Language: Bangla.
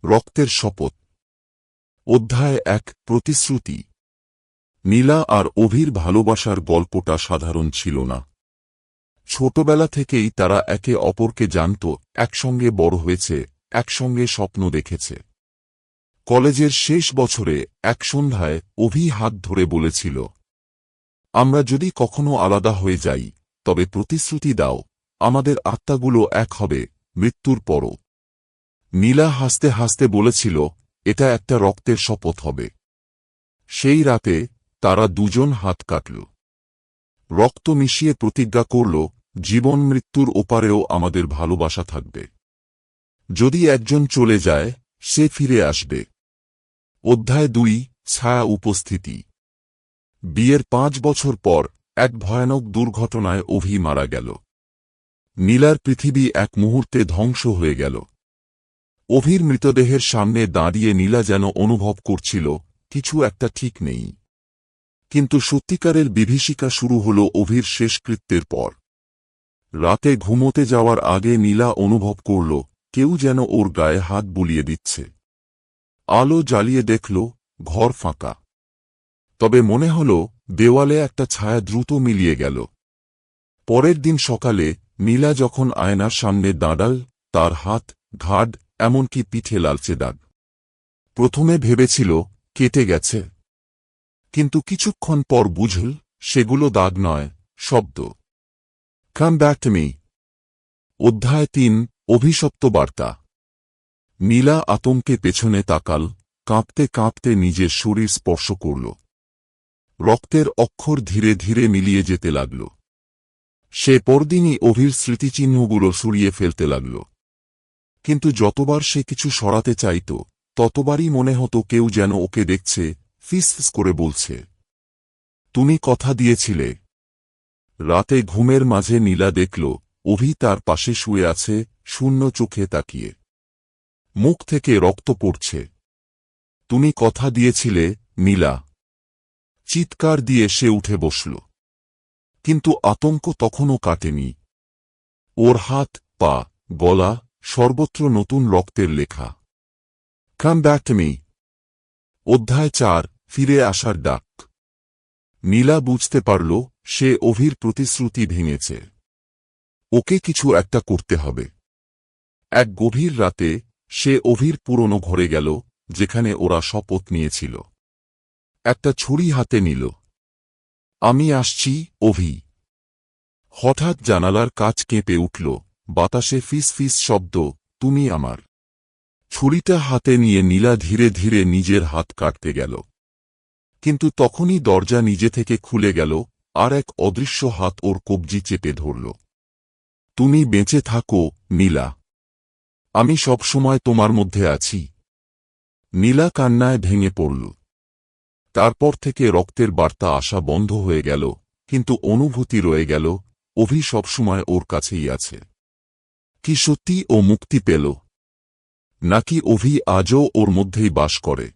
রক্তের শপথ। অধ্যায় ১। প্রতিশ্রুতি। নীলা আর অভির ভালোবাসার গল্পটা সাধারণ ছিল না। ছোটবেলা থেকেই তারা একে অপরকে জানত, একসঙ্গে বড় হয়েছে, একসঙ্গে স্বপ্ন দেখেছে। কলেজের শেষ বছরে এক সন্ধ্যায় অভি হাত ধরে বলেছিল, আমরা যদি কখনো আলাদা হয়ে যাই, তবে প্রতিশ্রুতি দাও, আমাদের আত্মাগুলো এক হবে, মৃত্যুর পরও। নীলা হাসতে হাসতে বলেছিল, এটা একটা রক্তের শপথ হবে। সেই রাতে তারা দুজন হাত কাটল। রক্ত মিশিয়ে প্রতিজ্ঞা করল, জীবন মৃত্যুর ওপারেও আমাদের ভালোবাসা থাকবে। যদি একজন চলে যায়, সে ফিরে আসবে। অধ্যায় ২। ছায়া উপস্থিতি। বিয়ের ৫ বছর পর এক ভয়ানক দুর্ঘটনায় অভি মারা গেল। নীলার পৃথিবী এক মুহূর্তে ধ্বংস হয়ে গেল। অভির মৃতদেহের সামনে দাঁড়িয়ে নীলা যেন অনুভব করছিল, কিছু একটা ঠিক নেই। কিন্তু সত্যিকারের বিভীষিকা শুরু হল অভির শেষকৃত্যের পর। রাতে ঘুমোতে যাওয়ার আগে নীলা অনুভব করল, কেউ যেন ওর গায়ে হাত বুলিয়ে দিচ্ছে। আলো জ্বালিয়ে দেখল, ঘর ফাঁকা। তবে মনে হল, দেওয়ালে একটা ছায়া দ্রুত মিলিয়ে গেল। পরের দিন সকালে নীলা যখন আয়নার সামনে দাঁড়াল, তার হাত, ঘাড়, এমনকি পিঠে লালচে দাগ। প্রথমে ভেবেছিল, কেটে গেছে। কিন্তু কিছুক্ষণ পর বুঝল, সেগুলো দাগ নয়, শব্দ। Come back to me. অধ্যায় ৩। অভিশপ্ত বার্তা। নীলা আতঙ্কে পেছনে তাকাল, কাঁপতে কাঁপতে নিজের শরীর স্পর্শ করল। রক্তের অক্ষর ধীরে ধীরে মিলিয়ে যেতে লাগল। সে পরদিনই অভির স্মৃতিচিহ্নগুলো সরিয়ে ফেলতে লাগল। কিন্তু যতবার সে কিছু সরাতে চাইত, ততবারই মনে হতো কেউ যেন ওকে দেখছে, ফিসফিস করে বলছে, তুমি কথা দিয়েছিলে। রাতে ঘুমের মাঝে নীলা দেখল, অভি তার পাশে শুয়ে আছে, শূন্য চোখে তাকিয়ে। মুখ থেকে রক্ত পড়ছে। তুমি কথা দিয়েছিলে, নীলা। চিৎকার দিয়ে সে উঠে বসল। কিন্তু আতঙ্ক তখনও কাটেনি। ওর হাত, পা, গলা, সর্বত্র নতুন রক্তের লেখা। Come back to me. অধ্যায় ৪। ফিরে আসার ডাক। নীলা বুঝতে পারল, সে অভির প্রতিশ্রুতি ভেঙেছে। ওকে কিছু একটা করতে হবে। এক গভীর রাতে সে অভির পুরনো ঘরে গেল, যেখানে ওরা শপথ নিয়েছিল। একটা ছুরি হাতে নিল। আমি আসছি, অভি। হঠাৎ জানালার কাচ কেঁপে উঠল, বাতাসে ফিস ফিস শব্দ, তুমি আমার। ছুরিটা হাতে নিয়ে নীলা ধীরে ধীরে নিজের হাত কাটতে গেল। কিন্তু তখনই দরজা নিজে থেকে খুলে গেল, আর এক অদৃশ্য হাত ওর কবজি চেপে ধরল। তুমি বেঁচে থাকো, নীলা। আমি সবসময় তোমার মধ্যে আছি। নীলা কান্নায় ভেঙে পড়ল। তারপর থেকে রক্তের বার্তা আসা বন্ধ হয়ে গেল, কিন্তু অনুভূতি রয়ে গেল, অভি সবসময় ওর কাছেই আছে। কি সত্যি ও মুক্তি পেল? নাকি অভি আজও ওর মধ্যেই বাস করে?